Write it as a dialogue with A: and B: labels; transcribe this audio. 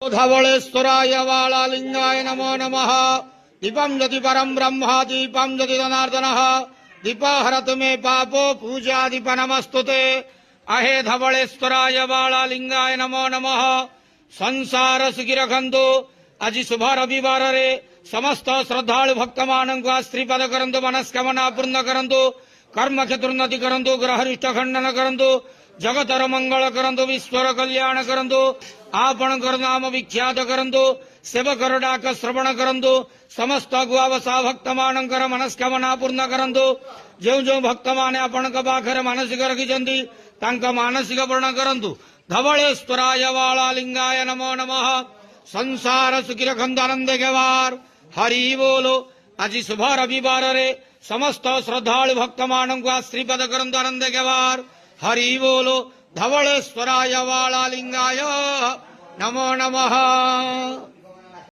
A: धवलेश्वराय वालालिंगाय नमो नमः। दीपं यदि परं ब्रह्म दीपं यदि जनार्दनः दीपहरतु मे पापो पूजा दीप नमस्तुते। अहे धवलेश्वराय वालालिंगाय नमो नमः। संसार सुखी रखंतु। आज शुभ रविवार रे समस्त श्रद्धालु भक्त मानक श्रीपद करंतु मनस्कामना पूर्ण करंतु कर्म क्षेत्रोन्नति करंतु ग्रहरिष्ट खंडन करंतु जगतर मंगल करंतु विश्वर कल्याण करंतु आपणकर नाम विख्यात करंतु सेवकर डाक श्रवण करंतु समस्त गुआवसा भक्त मानकर मनस्कामना पूर्ण करंतु जो जो भक्त माने आपणक पाखरे मानसिक रखिछंती तांक मानसिक पूर्ण करंतु। धवलेश्वराय वालालिंगाय नमो नमः। संसार सुखी रखंतु आनंद गेवार हरि बोलो। आज शुभ रविवार रे समस्त श्रद्धालु भक्त मानक श्रीपद करंतु आनंद गेवार हरि बोलो। धवलेश्वराय वालालिंगाय नमो नमः।